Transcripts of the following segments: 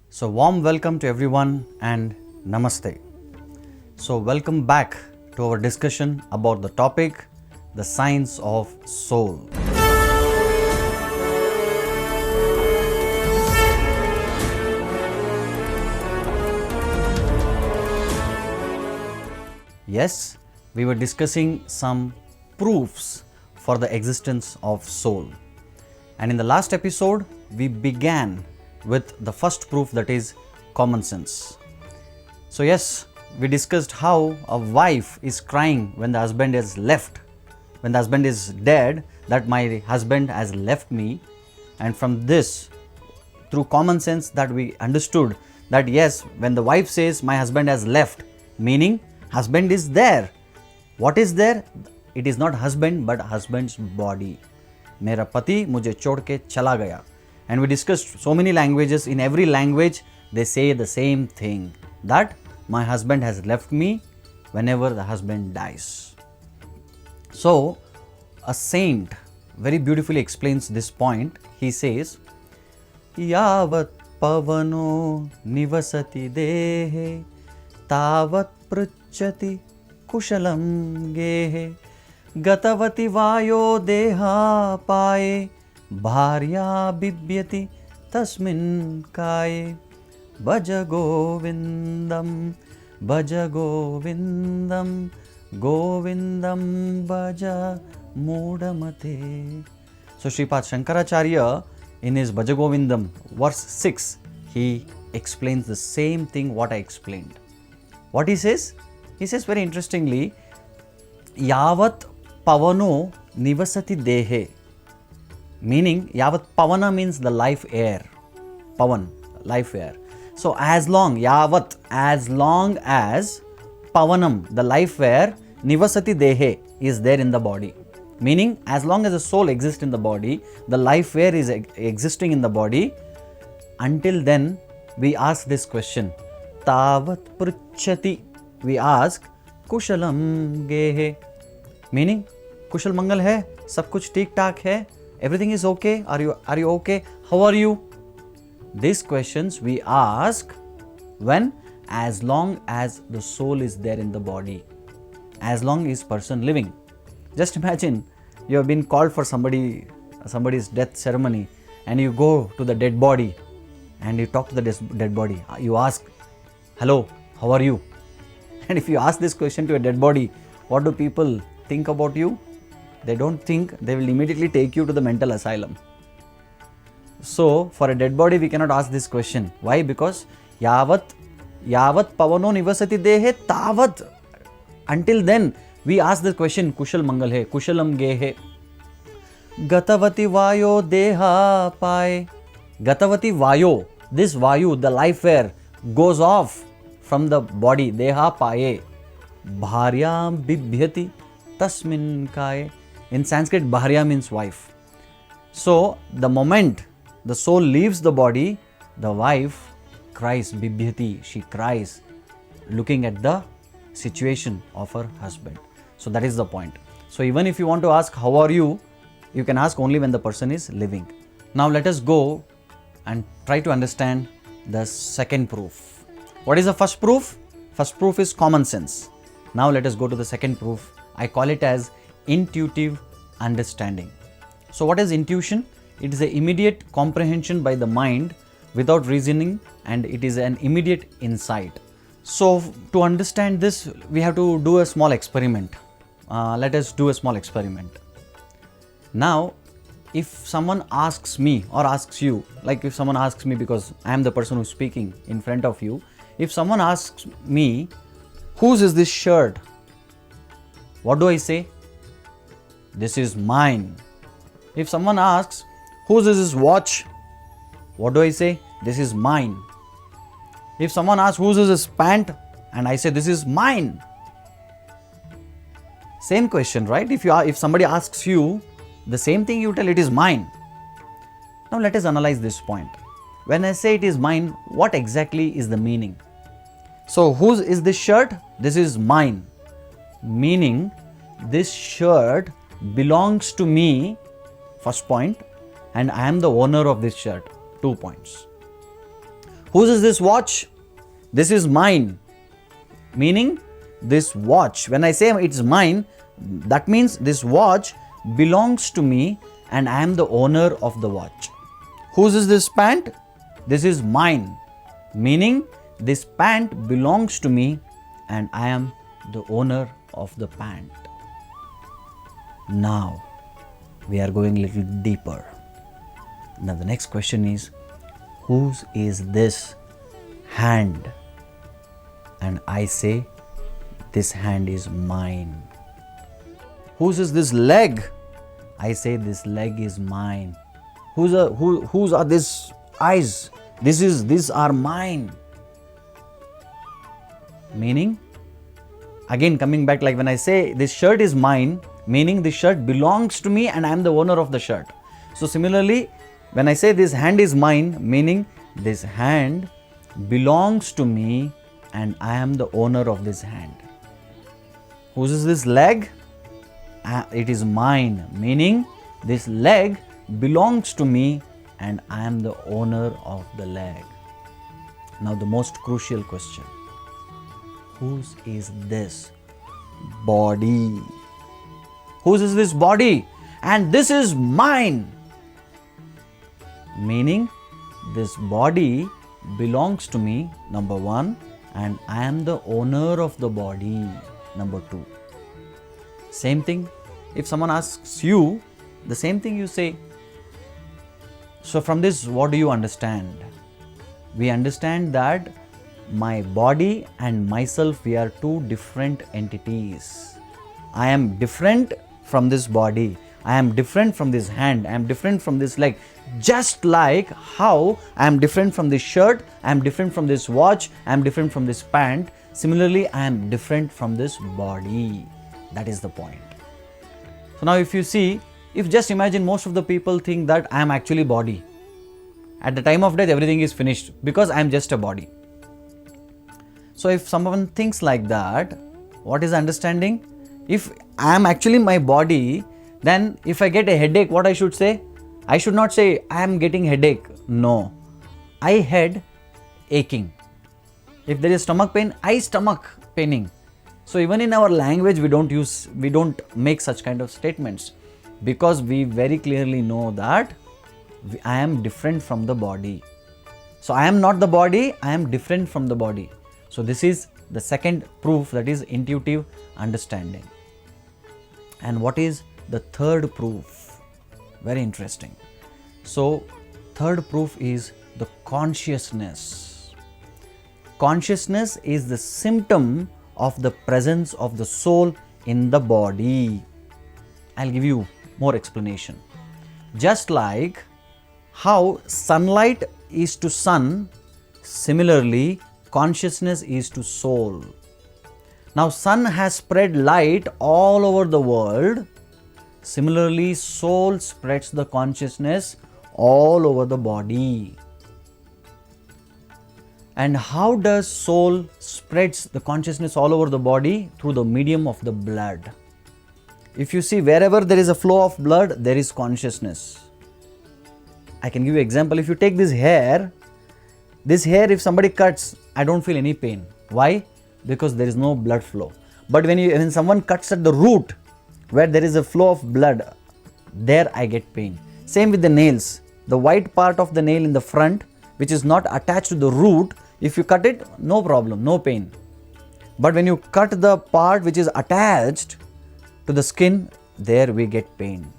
So warm welcome to everyone and namaste. So welcome back to our discussion about the topic, the science of soul. Yes, we were discussing some proofs for the existence of soul. And in the last episode, we began with the first proof, that is common sense. So yes, we discussed how a wife is crying when the husband is left, when the husband is dead, that my husband has left me. And from this, through common sense, that we understood that yes, when the wife says my husband has left, meaning husband is there. What is there? It is not husband but husband's body. मेरा पति मुझे छोड़ के चला गया. And we discussed so many languages. In every language, they say the same thing, that my husband has left me whenever the husband dies. So, a saint very beautifully explains this point. He says, Yavatpavano nivasati dehe, tavatprcchati kusalam gehe, gatavati vayau dehapaye, bharya bibhyati tasminkaye, govindam govindam bhaja mudamate. So Sripad Shankaracharya in his Govindam verse 6, he explains the same thing what I explained. What he says? He says very interestingly, Yavatpavano nivasati dehe, meaning Yavatpavana means the life air. Pavan, life air. So as long as Pavanam, the life air, nivasati dehe, is there in the body. Meaning as long as the soul exists in the body, the life air is existing in the body, until then we ask this question, tavatprcchati, we ask kusalam gehe, meaning kushal mangal hai, sab kuch theek taak hai, everything is okay, are you okay, how are you? These questions we ask when, as long as the soul is there in the body, as long as person living. Just imagine you have been called for somebody's death ceremony, and you go to the dead body and you talk to the dead body. You ask, hello, how are you? And if you ask this question to a dead body, what do people think about you? They don't think, they will immediately take you to the mental asylum. So for a dead body we cannot ask this question. Why? Because yavat pavano nivasati dehe tavat, until then we ask the question, kushal mangal hai, kushalam gehe, gatavati vayau dehapaye, gatavati vayau, this vayu, the life air, goes off from the body, dehapaye, bharya bibhyati tasminkaye. In Sanskrit, bharya means wife. So the moment the soul leaves the body, the wife cries, bibhyati, she cries, looking at the situation of her husband. So that is the point. So even if you want to ask how are you, you can ask only when the person is living. Now let us go and try to understand the second proof. What is the first proof? First proof is common sense. Now let us go to the second proof. I call it as intuitive understanding. So what is intuition? It is an immediate comprehension by the mind without reasoning, and it is an immediate insight. So to understand this, we have to do a small experiment. Let us do a small experiment. Now, if someone asks me or asks you, like if someone asks me, because I am the person who is speaking in front of you, if someone asks me, whose is this shirt? What do I say? This is mine. If someone asks, whose is this watch? What do I say? This is mine. If someone asks, whose is this pant? And I say, this is mine. Same question, right? If somebody asks you the same thing, you tell it is mine. Now let us analyze this point. When I say it is mine, what exactly is the meaning? So whose is this shirt? This is mine. Meaning this shirt belongs to me, first point, and I am the owner of this shirt, 2 points. Whose is this watch? This is mine. Meaning this watch, when I say it's mine, that means this watch belongs to me and I am the owner of the watch. Whose is this pant? This is mine. Meaning this pant belongs to me and I am the owner of the pant. Now we are going a little deeper. Now the next question is, whose is this hand? And I say, this hand is mine. Whose is this leg? I say, this leg is mine. Whose are these eyes? These are mine. Meaning, again coming back, like when I say this shirt is mine, meaning this shirt belongs to me and I am the owner of the shirt. So similarly, when I say this hand is mine, meaning this hand belongs to me and I am the owner of this hand. Whose is this leg? It is mine, meaning this leg belongs to me and I am the owner of the leg. Now the most crucial question. Whose is this body? Whose is this body? And this is mine. Meaning this body belongs to me, number one, and I am the owner of the body, number two. Same thing, if someone asks you, the same thing you say. So from this, what do you understand? We understand that my body and myself, we are two different entities. I am different from this body. I am different from this hand. I am different from this leg. Just like how I am different from this shirt, I am different from this watch, I am different from this pant. Similarly, I am different from this body. That is the point. So now if you see, if just imagine, most of the people think that I am actually body. At the time of death, everything is finished because I am just a body. So if someone thinks like that, what is understanding? If I am actually my body, then if I get a headache, what I should say? I should not say I am getting headache. No. I head aching. If there is stomach pain, I stomach paining. So even in our language, we don't make such kind of statements, because we very clearly know that I am different from the body. So I am not the body, I am different from the body. So this is the second proof, that is intuitive understanding. And what is the third proof? Very interesting. So third proof is the consciousness. Consciousness is the symptom of the presence of the soul in the body. I'll give you more explanation. Just like how sunlight is to sun, similarly consciousness is to soul. Now sun has spread light all over the world. Similarly, soul spreads the consciousness all over the body. And how does soul spreads the consciousness all over the body? Through the medium of the blood. If you see, wherever there is a flow of blood, there is consciousness. I can give you an example. If you take this hair, if somebody cuts, I don't feel any pain. Why? Because there is no blood flow. But when someone cuts at the root, where there is a flow of blood, there I get pain. Same with the nails. The white part of the nail in the front, which is not attached to the root, if you cut it, no problem, no pain. But when you cut the part which is attached to the skin, there we get pain.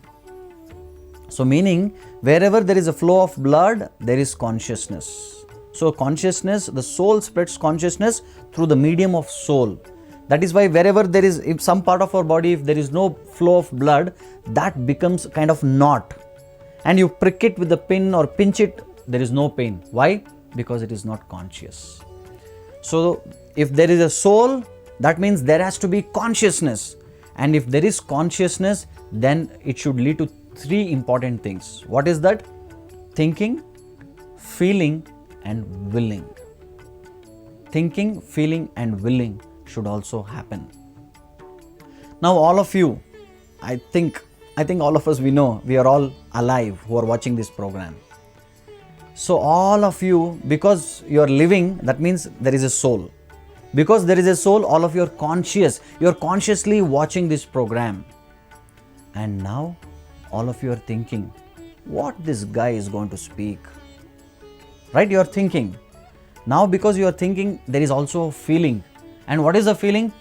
So meaning, wherever there is a flow of blood, there is consciousness. So consciousness, the soul spreads consciousness through the medium of soul. That is why wherever there is, if some part of our body, if there is no flow of blood, that becomes kind of knot. And you prick it with the pin or pinch it, there is no pain. Why? Because it is not conscious. So if there is a soul, that means there has to be consciousness. And if there is consciousness, then it should lead to three important things. What is that? Thinking, feeling, and willing. Thinking, feeling, and willing should also happen. Now all of you, I think all of us, we know, we are all alive who are watching this program. So all of you, because you are living, that means there is a soul. Because there is a soul, all of you are conscious. You are consciously watching this program. And now all of you are thinking, what this guy is going to speak. Right? You are thinking. Now because you are thinking, there is also a feeling. And what is the feeling?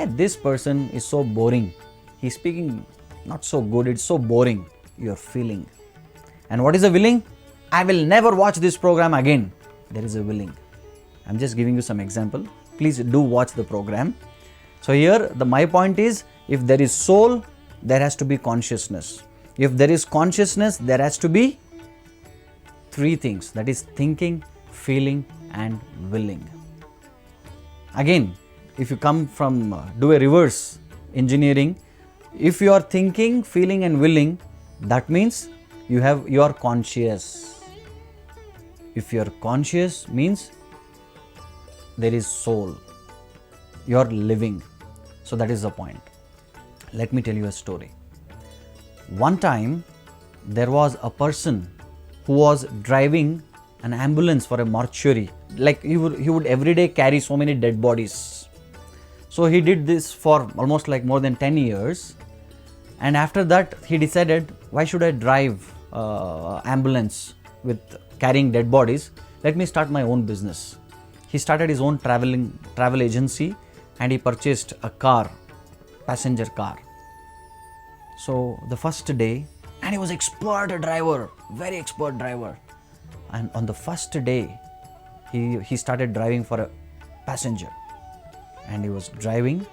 This person is so boring. He's speaking not so good, it's so boring. You are feeling. And what is the willing? I will never watch this program again. There is a willing. I'm just giving you some example. Please do watch the program. So here my point is, if there is soul, there has to be consciousness. If there is consciousness, there has to be three things, that is thinking, feeling and willing. Again, if you come from do a reverse engineering, if you are thinking, feeling and willing, that means you are conscious. If you are conscious means there is soul. You are living. So that is the point. Let me tell you a story. One time there was a person who was driving an ambulance for a mortuary. Like he would every day carry so many dead bodies. So he did this for almost like more than 10 years. And after that he decided, why should I drive ambulance with carrying dead bodies? Let me start my own business. He started his own travel agency and he purchased a car, passenger car. So the first day, and he was expert driver, very expert driver. And on the first day, he started driving for a passenger. And he was driving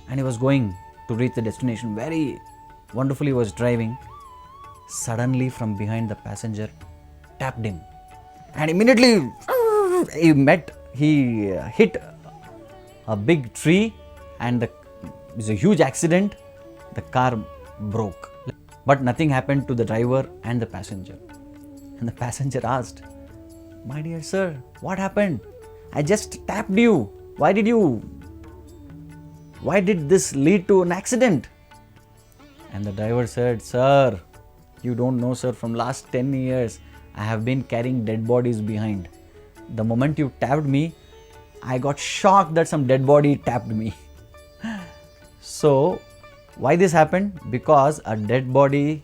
and he was going to reach the destination. Very wonderfully he was driving. Suddenly from behind, the passenger tapped him. And immediately he hit a big tree and it was a huge accident. The car broke. But nothing happened to the driver and the passenger. And the passenger asked, my dear sir, what happened? I just tapped you. Why did this lead to an accident? And the driver said, sir, you don't know, sir, from last 10 years, I have been carrying dead bodies behind. The moment you tapped me, I got shocked that some dead body tapped me. So, why this happened? Because a dead body,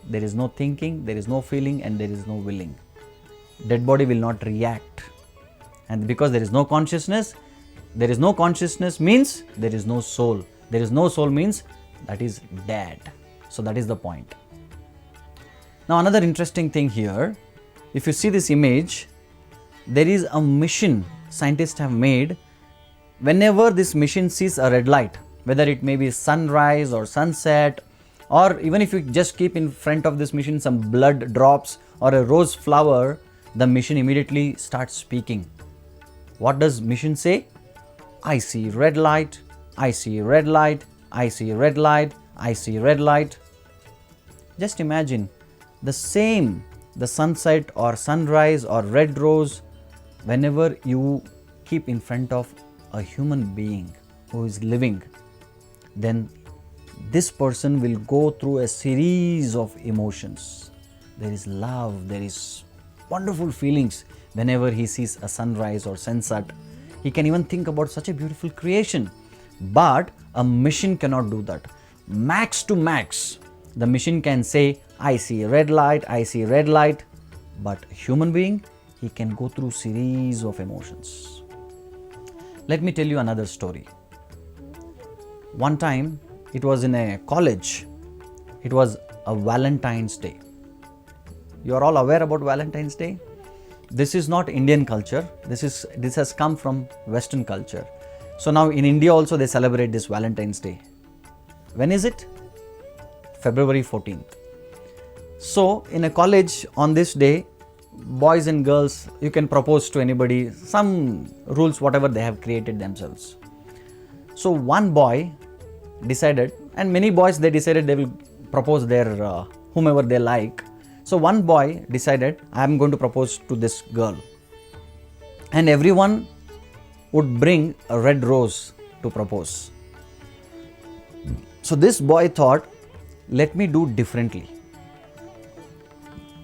there is no thinking, there is no feeling and there is no willing. Dead body will not react. And because there is no consciousness means there is no soul. There is no soul means that is dead. So that is the point. Now another interesting thing here, if you see this image, there is a machine scientists have made. Whenever this machine sees a red light, whether it may be sunrise or sunset, or even if you just keep in front of this machine some blood drops or a rose flower, the machine immediately starts speaking. What does machine say? I see red light, I see red light, I see red light, I see red light. Just imagine the sunset or sunrise or red rose, whenever you keep in front of a human being who is living, then this person will go through a series of emotions. There is love, there is wonderful feelings whenever he sees a sunrise or sunset. He can even think about such a beautiful creation. But a machine cannot do that. Max to max, the machine can say, I see red light, I see red light. But human being, he can go through series of emotions. Let me tell you another story. One time, it was in a college. It was a Valentine's Day. You are all aware about Valentine's Day? This is not Indian culture. This has come from Western culture. So now in India also they celebrate this Valentine's Day. When is it? February 14th. So in a college on this day, boys and girls, you can propose to anybody, some rules whatever they have created themselves. So one boy decided, and many boys they decided they will propose their whomever they like. So one boy decided, I am going to propose to this girl. And everyone would bring a red rose to propose. So this boy thought, let me do differently.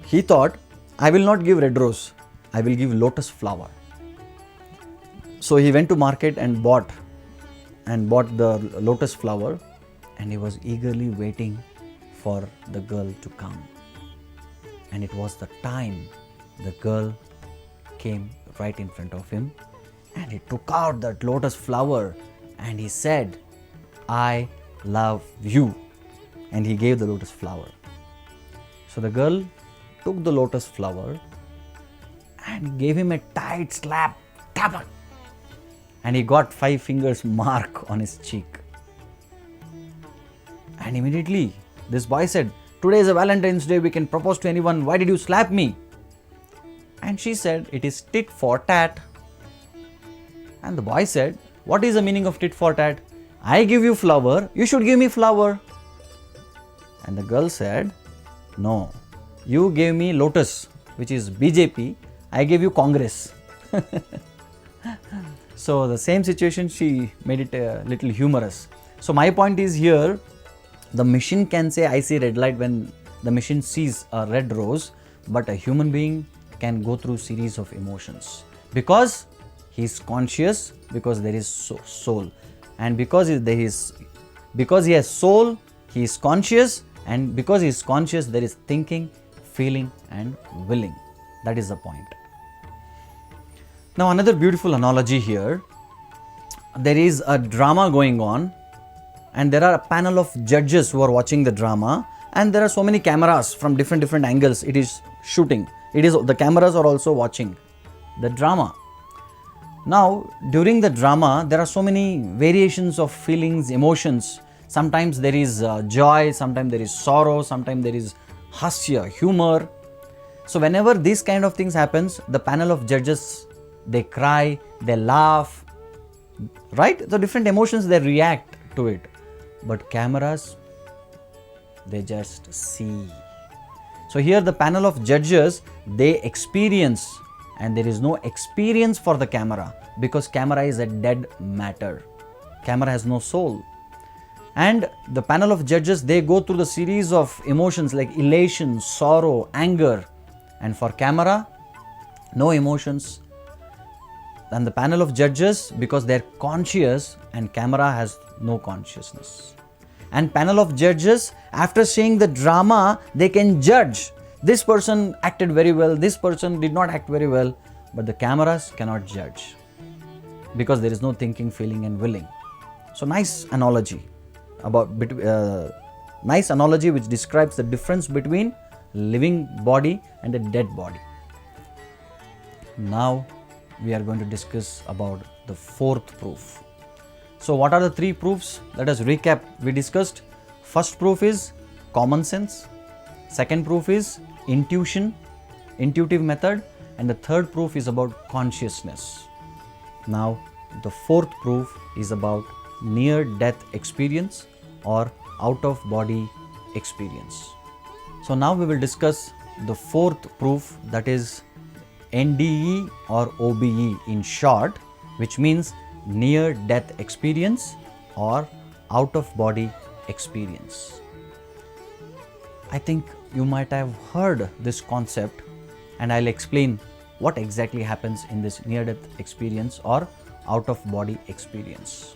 He thought, I will not give red rose. I will give lotus flower. So he went to market and bought the lotus flower, and he was eagerly waiting for the girl to come. And it was the time the girl came right in front of him, and he took out that lotus flower and he said, I love you. And he gave the lotus flower. So the girl took the lotus flower and gave him a tight slap, tap, and he got 5 fingers mark on his cheek. And immediately this boy said, today is a Valentine's Day, we can propose to anyone, why did you slap me? And she said, it is tit for tat. And the boy said, what is the meaning of tit for tat? I give you flower, you should give me flower. And the girl said, no, you gave me lotus, which is BJP, I gave you Congress. So the same situation, she made it a little humorous. So my point is here, the machine can say I see red light when the machine sees a red rose, but a human being can go through series of emotions because he is conscious, because there is soul, and because he has soul, he is conscious, and because he is conscious, there is thinking, feeling and willing. That is the point. Now another beautiful analogy here, there is a drama going on and there are a panel of judges who are watching the drama, and there are so many cameras from different angles it is shooting. The cameras are also watching the drama. Now during the drama there are so many variations of feelings, emotions. Sometimes there is joy, sometimes there is sorrow, sometimes there is hasya, humor. So whenever these kind of things happens, the panel of judges, they cry, they laugh, right? So different emotions, they react to it. But cameras, they just see. So here the panel of judges, they experience, and there is no experience for the camera because camera is a dead matter. Camera has no soul. And the panel of judges, they go through the series of emotions like elation, sorrow, anger. And for camera, no emotions. And the panel of judges, because they are conscious, and camera has no consciousness. And panel of judges, after seeing the drama, they can judge. This person acted very well, this person did not act very well. But the cameras cannot judge because there is no thinking, feeling and willing. So nice analogy which describes the difference between living body and a dead body. Now we are going to discuss about the fourth proof. So what are the 3 proofs? Let us recap. We discussed first proof is common sense, second proof is intuitive method, and the third proof is about consciousness. Now the fourth proof is about near death experience or out of body experience. So now we will discuss the fourth proof, that is NDE or OBE in short, which means near death experience or out of body experience. I think you might have heard this concept, and I'll explain what exactly happens in this near death experience or out of body experience.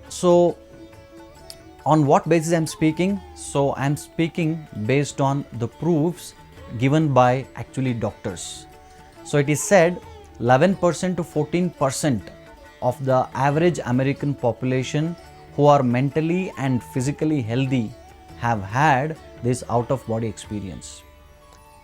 So on what basis I'm speaking? So I'm speaking based on the proofs given by actually doctors. So it is said 11% to 14% of the average American population who are mentally and physically healthy have had this out of body experience.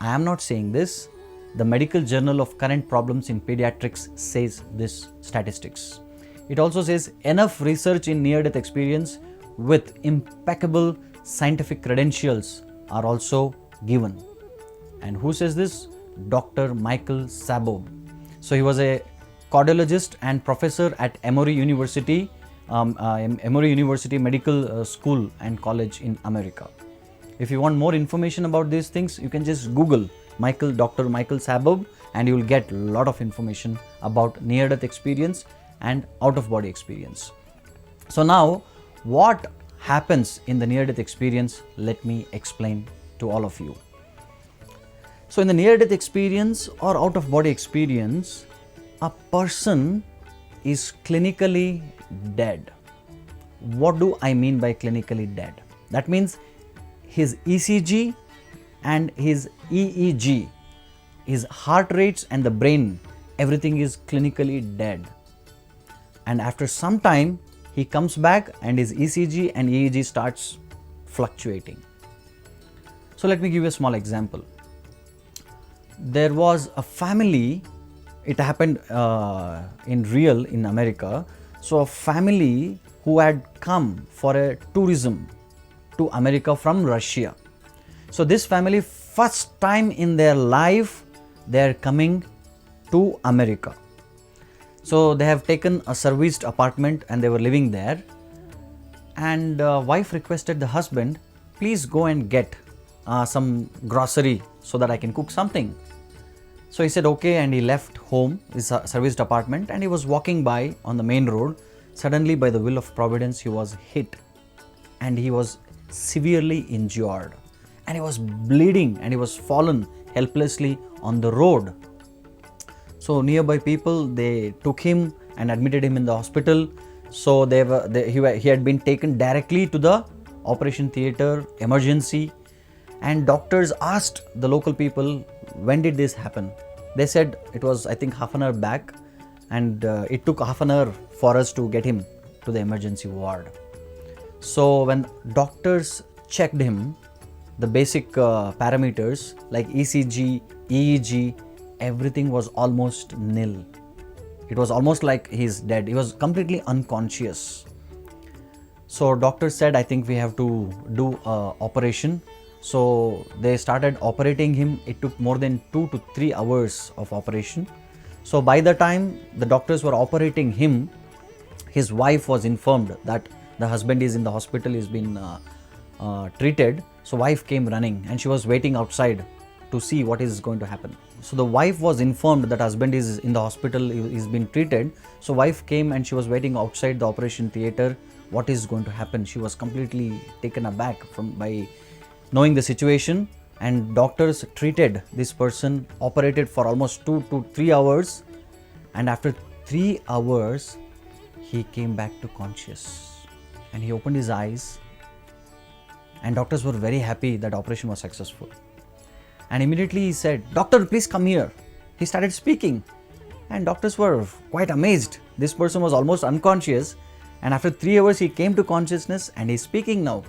I am not saying this. The Medical Journal of Current Problems in Pediatrics says this statistics. It also says enough research in near death experience with impeccable scientific credentials are also given. And who says this? Dr. Michael Sabom. So he was a cardiologist and professor at Emory University, Medical School and College in America. If you want more information about these things, you can just Google Dr. Michael Sabom, and you will get a lot of information about near death experience and out of body experience. So now, what happens in the near death experience? Let me explain to all of you. So in the near-death experience or out-of-body experience, a person is clinically dead. What do I mean by clinically dead? That means his ECG and his EEG, his heart rates and the brain, everything is clinically dead. And after some time, he comes back and his ECG and EEG starts fluctuating. So let me give you a small example. There was a family, it happened in America. So a family who had come for a tourism to America from Russia. So this family, first time in their life, they are coming to America. So they have taken a serviced apartment and they were living there. And wife requested the husband, please go and get some grocery so that I can cook something. So he said okay, and he left home, his serviced apartment, and he was walking by on the main road. Suddenly, by the will of Providence, he was hit and he was severely injured and he was bleeding and he was fallen helplessly on the road. So nearby people, they took him and admitted him in the hospital. So he had been taken directly to the operation theatre, emergency, and doctors asked the local people, when did this happen? They said it was, I think, half an hour back, and it took half an hour for us to get him to the emergency ward. So when doctors checked him, the basic parameters like ECG, EEG, everything was almost nil. It was almost like he's dead. He was completely unconscious. So doctor said, I think we have to do an operation. So they started operating him. It took more than 2 to 3 hours of operation. So by the time the doctors were operating him, his wife was informed that the husband is in the hospital, he's been treated. So wife came running and she was waiting outside to see what is going to happen. So the wife was informed that husband is in the hospital, he's been treated. So wife came and she was waiting outside the operation theatre. What is going to happen? She was completely taken aback by knowing the situation, and doctors treated this person, operated for almost 2 to 3 hours, and after 3 hours he came back to conscious and he opened his eyes, and doctors were very happy that operation was successful. And immediately he said, "Doctor, please come here." He started speaking and doctors were quite amazed. This person was almost unconscious, and after 3 hours he came to consciousness and he's speaking now.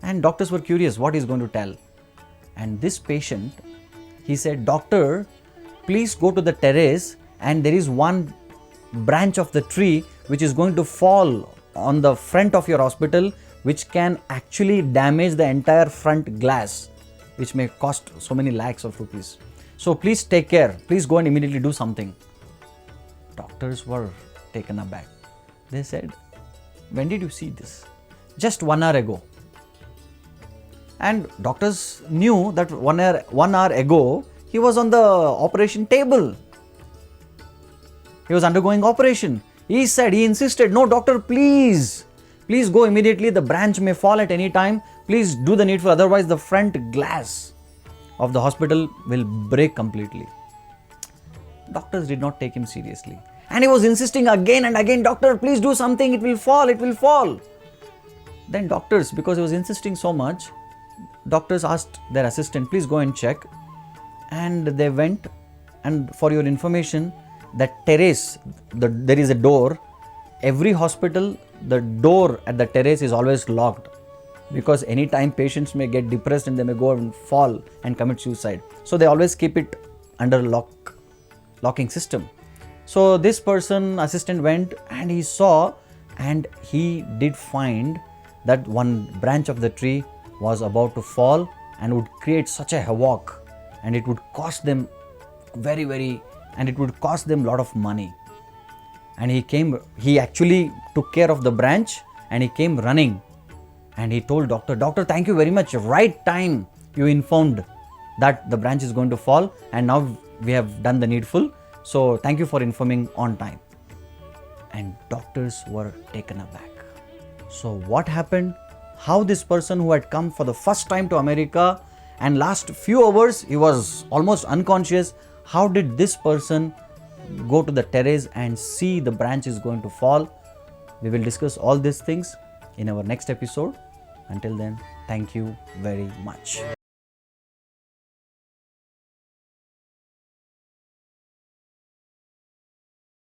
And doctors were curious what he's going to tell. And this patient, he said, "Doctor, please go to the terrace, and there is one branch of the tree which is going to fall on the front of your hospital, which can actually damage the entire front glass, which may cost so many lakhs of rupees. So please take care. Please go and immediately do something." Doctors were taken aback. They said, "When did you see this?" "Just 1 hour ago." And doctors knew that 1 hour ago, he was on the operation table. He was undergoing operation. He insisted, "No, doctor, please go immediately. The branch may fall at any time. Please do the needful, otherwise the front glass of the hospital will break completely." Doctors did not take him seriously. And he was insisting again and again, "Doctor, please do something. It will fall. Then doctors, because he was insisting so much, doctors asked their assistant, "Please go and check." And they went, and for your information, that terrace, there is a door. Every hospital, the door at the terrace is always locked, because anytime patients may get depressed and they may go and fall and commit suicide. So they always keep it under locking system. So this person, assistant, went and he saw, and he did find that one branch of the tree was about to fall and would create such a havoc, and it would cost them and it would cost them a lot of money. And he actually took care of the branch, and he came running and he told doctor, "Doctor, thank you very much. Right time you informed that the branch is going to fall, and now we have done the needful. So thank you for informing on time." And doctors were taken aback. So what happened? How this person who had come for the first time to America and last few hours he was almost unconscious. How did this person go to the terrace and see the branch is going to fall? We will discuss all these things in our next episode. Until then, thank you very much.